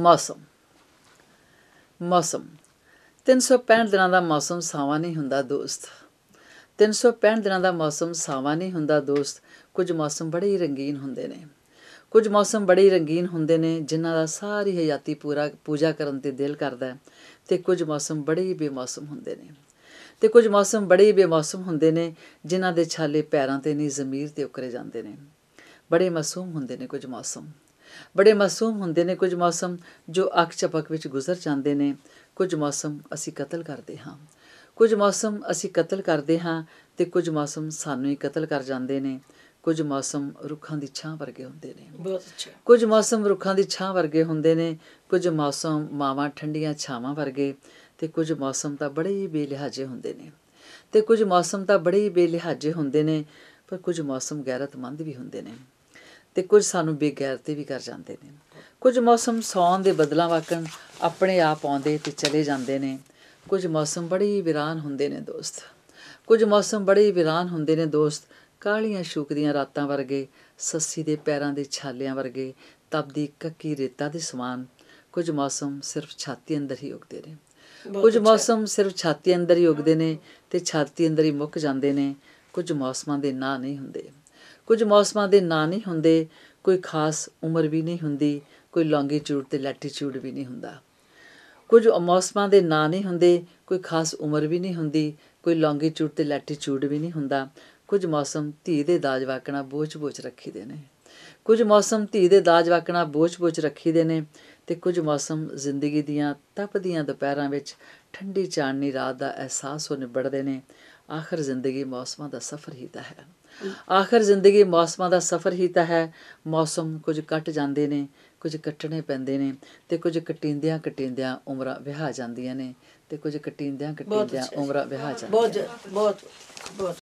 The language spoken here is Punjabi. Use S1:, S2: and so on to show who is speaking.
S1: मौसम मौसम 365 ਦਿਨਾਂ ਦਾ ਮੌਸਮ ਸਾਵਾਂ ਨਹੀਂ ਹੁੰਦਾ ਦੋਸਤ। 365 ਦਿਨਾਂ ਦਾ ਮੌਸਮ ਸਾਵਾਂ ਨਹੀਂ ਹੁੰਦਾ ਦੋਸਤ। ਕੁਝ ਮੌਸਮ ਬੜੇ ਹੀ ਰੰਗੀਨ ਹੁੰਦੇ ਨੇ। ਕੁਝ ਮੌਸਮ ਬੜੇ ਹੀ ਰੰਗੀਨ ਹੁੰਦੇ ਨੇ ਜਿਨ੍ਹਾਂ ਦਾ ਸਾਰੀ ਹਯਾਤੀ ਪੂਜਾ ਕਰਨ 'ਤੇ ਦਿਲ ਕਰਦਾ ਅਤੇ ਕੁਝ ਮੌਸਮ ਬੜੇ ਹੀ ਬੇਮੌਸਮ ਹੁੰਦੇ ਨੇ। ਅਤੇ ਕੁਝ ਮੌਸਮ ਬੜੇ ਹੀ ਬੇਮੌਸਮ ਹੁੰਦੇ ਨੇ ਜਿਨ੍ਹਾਂ ਦੇ ਛਾਲੇ ਪੈਰਾਂ 'ਤੇ ਨਹੀਂ ਜ਼ਮੀਰ 'ਤੇ ਉਕਰੇ ਜਾਂਦੇ ਨੇ। ਬੜੇ ਮਾਸੂਮ ਹੁੰਦੇ ਨੇ ਕੁਝ ਮੌਸਮ, ਬੜੇ ਮਾਸੂਮ ਹੁੰਦੇ ਨੇ ਕੁਝ ਮੌਸਮ ਜੋ ਅੱਖ ਝਪਕ ਵਿੱਚ ਗੁਜ਼ਰ ਜਾਂਦੇ ਨੇ। ਕੁਝ ਮੌਸਮ ਅਸੀਂ ਕਤਲ ਕਰਦੇ ਹਾਂ, ਕੁਝ ਮੌਸਮ ਅਸੀਂ ਕਤਲ ਕਰਦੇ ਹਾਂ ਅਤੇ ਕੁਝ ਮੌਸਮ ਸਾਨੂੰ ਹੀ ਕਤਲ ਕਰ ਜਾਂਦੇ ਨੇ। ਕੁਝ ਮੌਸਮ ਰੁੱਖਾਂ ਦੀ ਛਾਂ ਵਰਗੇ ਹੁੰਦੇ ਨੇ।
S2: ਬਹੁਤ ਅੱਛਾ।
S1: ਕੁਝ ਮੌਸਮ ਰੁੱਖਾਂ ਦੀ ਛਾਂ ਵਰਗੇ ਹੁੰਦੇ ਨੇ, ਕੁਝ ਮੌਸਮ ਮਾਵਾਂ ਠੰਡੀਆਂ ਛਾਵਾਂ ਵਰਗੇ ਅਤੇ ਕੁਝ ਮੌਸਮ ਤਾਂ ਬੜੇ ਹੀ ਬੇਲਿਹਾਜ਼ੇ ਹੁੰਦੇ ਨੇ। ਅਤੇ ਕੁਝ ਮੌਸਮ ਤਾਂ ਬੜੇ ਹੀ ਬੇਲਿਹਾਜ਼ੇ ਹੁੰਦੇ ਨੇ, ਪਰ ਕੁਝ ਮੌਸਮ ਗੈਰਤਮੰਦ ਵੀ ਹੁੰਦੇ ਨੇ ਅਤੇ ਕੁਝ ਸਾਨੂੰ ਬੇਗੈਰਤੀ ਵੀ ਕਰ ਜਾਂਦੇ ਨੇ। ਕੁਝ ਮੌਸਮ ਸਾਉਣ ਦੇ ਬੱਦਲਾਂ ਵਾਕਣ ਆਪਣੇ ਆਪ ਆਉਂਦੇ ਅਤੇ ਚਲੇ ਜਾਂਦੇ ਨੇ। ਕੁਝ ਮੌਸਮ ਬੜੇ ਹੀ ਵੀਰਾਨ ਹੁੰਦੇ ਨੇ ਦੋਸਤ, ਕੁਝ ਮੌਸਮ ਬੜੇ ਹੀ ਵੀਰਾਨ ਹੁੰਦੇ ਨੇ ਦੋਸਤ। ਕਾਹਲੀਆਂ ਸ਼ੂਕਦੀਆਂ ਰਾਤਾਂ ਵਰਗੇ, ਸੱਸੀ ਦੇ ਪੈਰਾਂ ਦੇ ਛਾਲਿਆਂ ਵਰਗੇ, ਤਪਦੀ ਕੱਕੀ ਰੇਤਾ ਦੇ ਸਮਾਨ। ਕੁਝ ਮੌਸਮ ਸਿਰਫ ਛਾਤੀ ਅੰਦਰ ਹੀ ਉੱਗਦੇ ਨੇ। ਕੁਝ ਮੌਸਮ ਸਿਰਫ ਛਾਤੀ ਅੰਦਰ ਹੀ ਉੱਗਦੇ ਨੇ ਅਤੇ ਛਾਤੀ ਅੰਦਰ ਹੀ ਮੁੱਕ ਜਾਂਦੇ ਨੇ। ਕੁਝ ਮੌਸਮਾਂ ਦੇ ਨਾਂ ਨਹੀਂ ਹੁੰਦੇ, ਕੁਝ ਮੌਸਮਾਂ ਦੇ ਨਾਂ ਨਹੀਂ ਹੁੰਦੇ। ਕੋਈ ਖਾਸ ਉਮਰ ਵੀ ਨਹੀਂ ਹੁੰਦੀ, ਕੋਈ ਲੌਂਗੀਚਿਊਡ ਅਤੇ ਲੈਟੀਚਿਊਡ ਵੀ ਨਹੀਂ ਹੁੰਦਾ। ਕੁਝ ਮੌਸਮਾਂ ਦੇ ਨਾਂ ਨਹੀਂ ਹੁੰਦੇ, ਕੋਈ ਖਾਸ ਉਮਰ ਵੀ ਨਹੀਂ ਹੁੰਦੀ, ਕੋਈ ਲੌਂਗੀਚਿਊਡ ਅਤੇ ਲੈਟੀਚਿਊਡ ਵੀ ਨਹੀਂ ਹੁੰਦਾ। ਕੁਝ ਮੌਸਮ ਧੀ ਦੇ ਦਾਜ ਵਾਕਣਾ ਬੋਝ ਰੱਖੀ ਦੇ ਨੇ। ਕੁਝ ਮੌਸਮ ਧੀ ਦੇ ਦਾਜ ਵਾਕਣਾ ਬੋਝ ਰੱਖੀ ਦੇ ਨੇ ਅਤੇ ਕੁਝ ਮੌਸਮ ਜ਼ਿੰਦਗੀ ਦੀਆਂ ਤਪਦੀਆਂ ਦੁਪਹਿਰਾਂ ਵਿੱਚ ਠੰਡੀ ਚਾਨਣੀ ਰਾਤ ਦਾ ਅਹਿਸਾਸ ਹੋ ਨਿਬੜਦੇ ਨੇ। ਆਖਰ ਜ਼ਿੰਦਗੀ ਮੌਸਮਾਂ ਦਾ ਸਫ਼ਰ ਹੀ ਤਾਂ ਹੈ, ਆਖਰ ਜ਼ਿੰਦਗੀ ਮੌਸਮਾਂ ਦਾ ਸਫ਼ਰ ਹੀ ਤਾਂ ਹੈ। ਮੌਸਮ ਕੁਝ ਕੱਟ ਜਾਂਦੇ ਨੇ, ਕੁਝ ਕੱਟਣੇ ਪੈਂਦੇ ਨੇ ਅਤੇ ਕੁਝ ਕਟੀਂਦਿਆਂ ਕਟੀਂਦਿਆਂ ਉਮਰਾਂ ਵਿਆਹ ਜਾਂਦੀਆਂ ਨੇ ਅਤੇ ਕੁਝ ਕਟੀਂਦਿਆਂ ਕਟੀਂਦਿਆਂ ਉਮਰਾਂ ਵਿਆਹ ਜਾਂਦੀਆਂ ਨੇ।
S2: ਬਹੁਤ